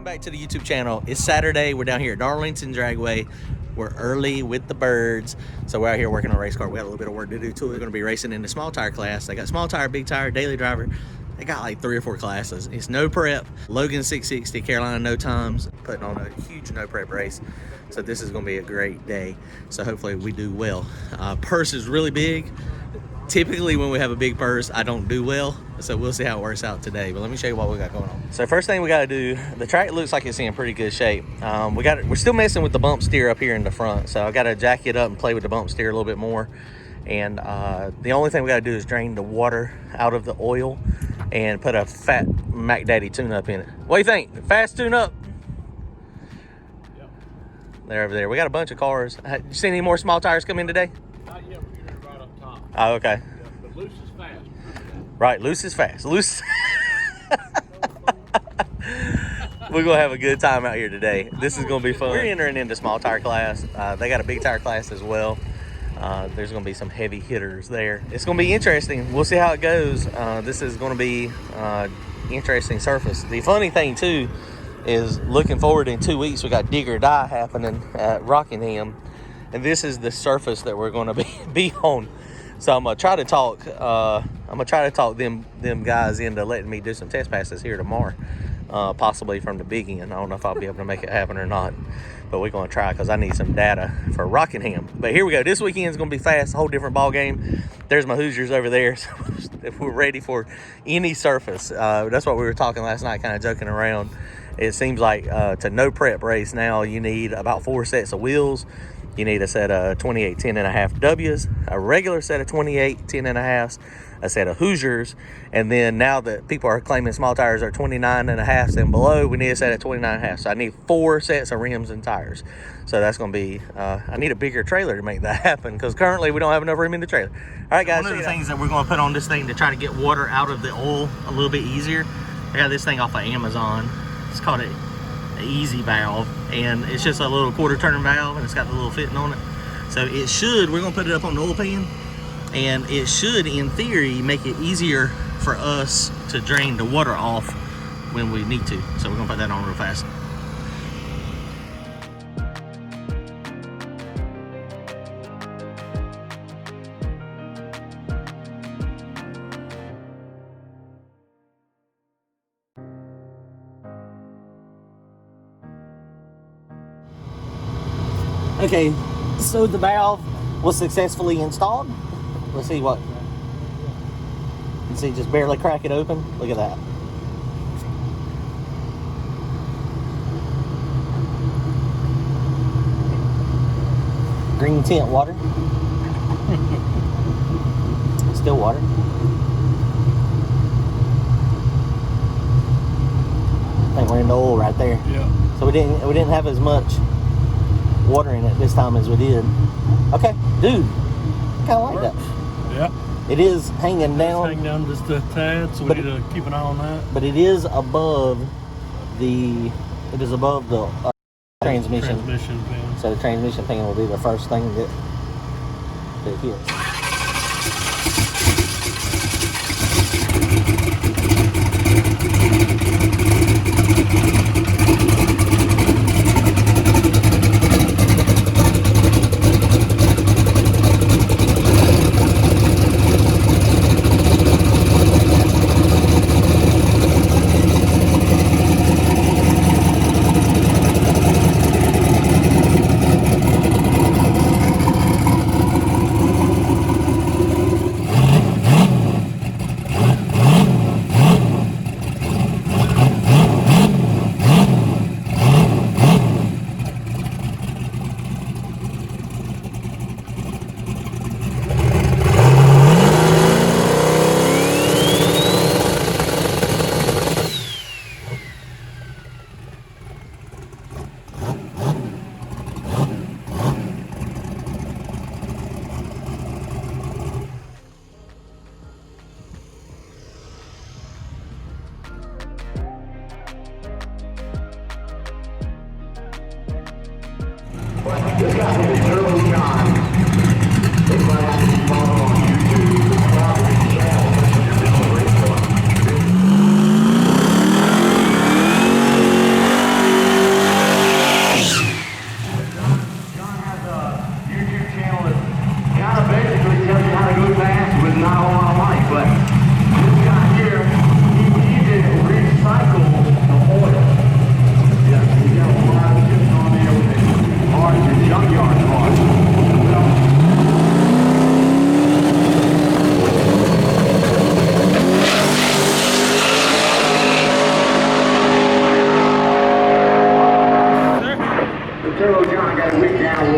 back to the YouTube channel. It's Saturday. We're down here at Darlington Dragway. We're early with the birds, so we're out here working on a race car. We got a little bit of work to do too. We're going to be racing in the small tire class. They got small tire, big tire, daily driver. They got like 3 or 4 classes. It's no prep. Logan 660, Carolina no times, putting on a huge no prep race. So this is going to be a great day. So hopefully we do well. Purse is really big. Typically when we have a big purse, I don't do well. So we'll see how it works out today. But let me show you what we got going on. So first thing we got to do, the track looks like it's in pretty good shape. We're still messing with the bump steer up here in the front. So I got to jack it up and play with the bump steer a little bit more. And the only thing we got to do is drain the water out of the oil and put a fat Mac Daddy tune-up in it. What do you think? Fast tune-up? Yep. They're over there. We got a bunch of cars. You seen any more small tires come in today? Not yet. We're getting right up top. Oh, okay. Yeah, but loose is fast. Right, loose is fast. Loose. We're going to have a good time out here today. This is going to be fun. We're entering into small tire class. They got a big tire class as well. There's going to be some heavy hitters there. It's going to be interesting. We'll see how it goes. This is going to be interesting surface. The funny thing, too, is looking forward in 2 weeks, we got Dig or Die happening at Rockingham. And this is the surface that we're going to be on. So I'm gonna try to talk. Them guys into letting me do some test passes here tomorrow, possibly from the big end. I don't know if I'll be able to make it happen or not, but we're gonna try because I need some data for Rockingham. But here we go. This weekend's gonna be fast. A whole different ball game. There's my Hoosiers over there. So if we're ready for any surface, that's what we were talking last night, kind of joking around. It seems like to no prep race now, you need about 4 sets of wheels. You need a set of 28 10.5 W's, a regular set of 28 10.5s, a set of Hoosiers, and then now that people are claiming small tires are 29.5s and below, we need a set of 29.5. So I need 4 sets of rims and tires. So that's going to be, I need a bigger trailer to make that happen because currently we don't have enough room in the trailer. All right, guys. One of the things that we're going to put on this thing to try to get water out of the oil a little bit easier, I got this thing off of Amazon. It's called an easy valve, and it's just a little quarter turn valve, and it's got the little fitting on it. So it should, we're gonna put it up on the oil pan, and it should in theory make it easier for us to drain the water off when we need to. So we're gonna put that on real fast. Okay, so the valve was successfully installed. Let's see what. You see, just barely crack it open. Look at that. Green tint water. Still water. I think we're in the oil right there. Yeah. So we didn't have as much water in it this time as we did. Okay, dude, kind of like that. Yeah. It is hanging down. It's hanging down just a tad, so we need to keep an eye on that. But it is above the transmission. Transmission pin. So the transmission pin will be the first thing that hits.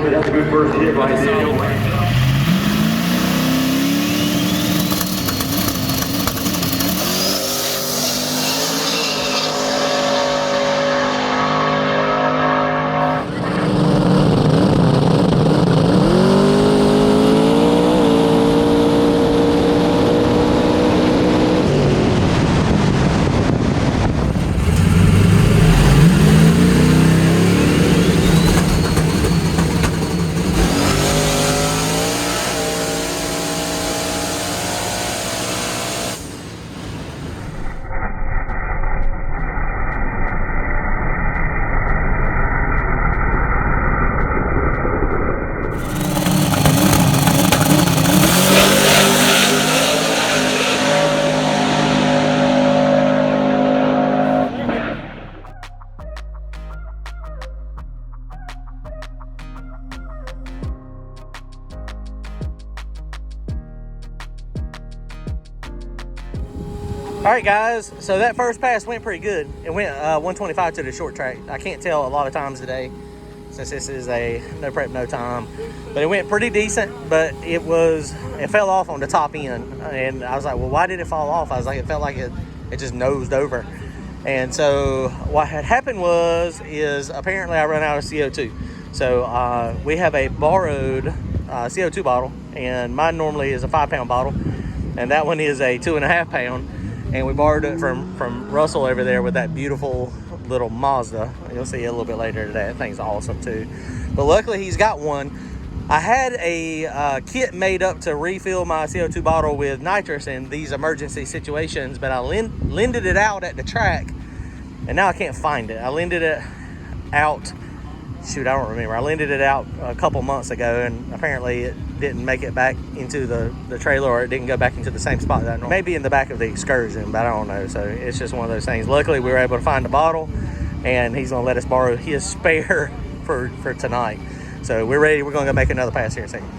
but that's a good first hit right there. All right, guys, so that first pass went pretty good. It went 125 to the short track. I can't tell a lot of times today since this is a no prep, no time. But it went pretty decent, but it fell off on the top end. And I was like, well, why did it fall off? I was like, it felt like it just nosed over. And so what had happened is apparently I run out of CO2. So we have a borrowed CO2 bottle, and mine normally is a 5-pound bottle. And that one is a 2.5 pound. And we borrowed it from Russell over there with that beautiful little Mazda. You'll see it a little bit later today. That thing's awesome too. But luckily he's got one. I had a kit made up to refill my CO2 bottle with nitrous in these emergency situations, but I lended it out at the track, and now I can't find it. I lended it out, I don't remember. I lended it out a couple months ago, and apparently it didn't make it back into the trailer, or it didn't go back into the same spot that I normally. Maybe in the back of the Excursion, but I don't know. So it's just one of those things. Luckily, we were able to find the bottle, and he's going to let us borrow his spare for tonight. So we're ready. We're going to go make another pass here in a second.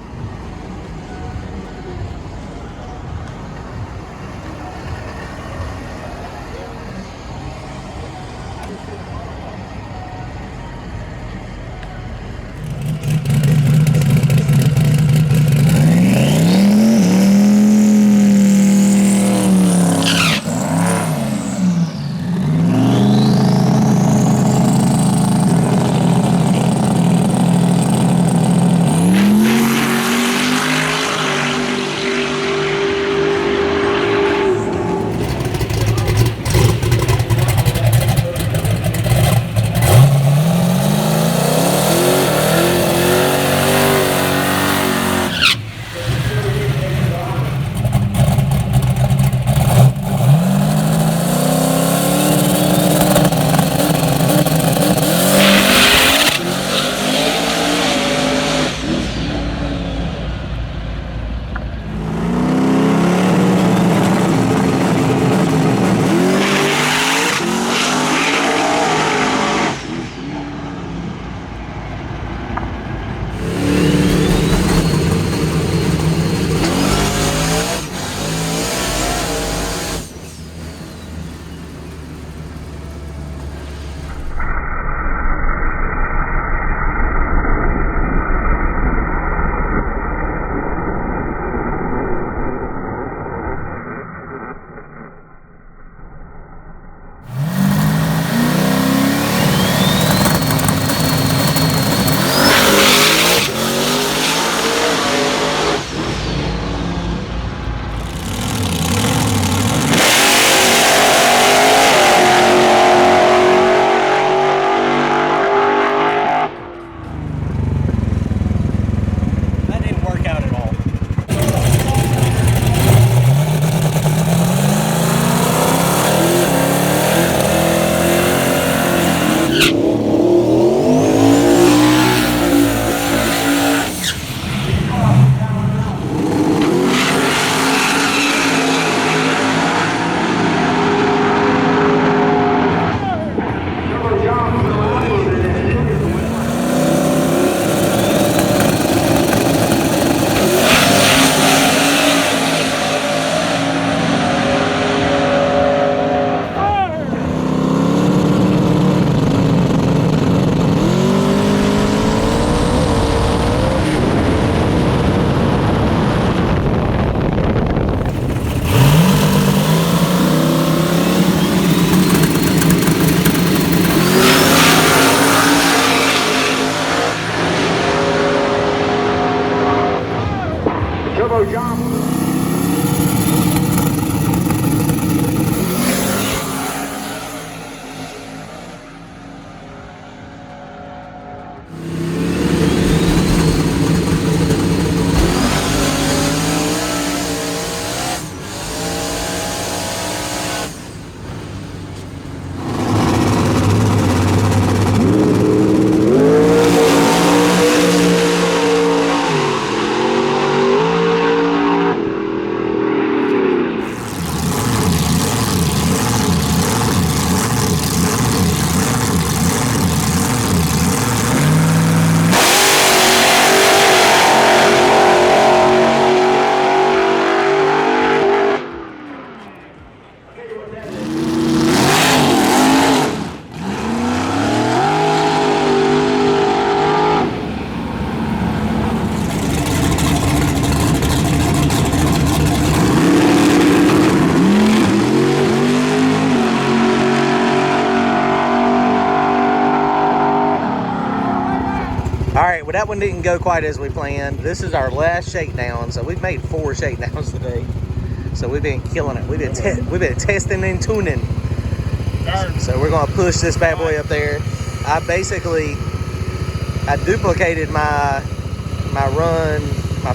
that one didn't go quite as we planned. This is our last shakedown, so we've made 4 shakedowns today. So we've been killing it. We've been testing and tuning. So we're gonna push this bad boy up there. I duplicated my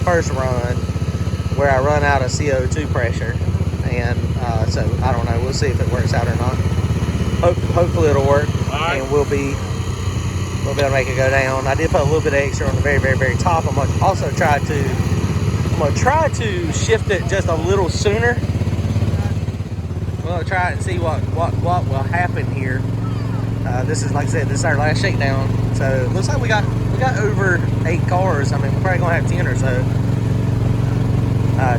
first run, where I run out of CO2 pressure, and so I don't know. We'll see if it works out or not. Hopefully it'll work, and we'll be able to make it go down. I did put a little bit of extra on the very, very, very top. I'm gonna also try to shift it just a little sooner. We're gonna try it and see what will happen here. This is, like I said, this is our last shakedown. So it looks like we got over 8 cars. I mean, we're probably gonna have 10 or so.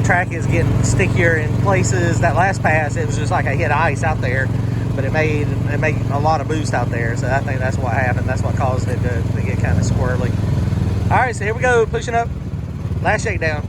Track is getting stickier in places. That last pass, it was just like I hit ice out there, but it made a lot of boost out there. So I think that's what happened. That's what caused it to get kind of squirrely. All right, so here we go, pushing up. Last shakedown.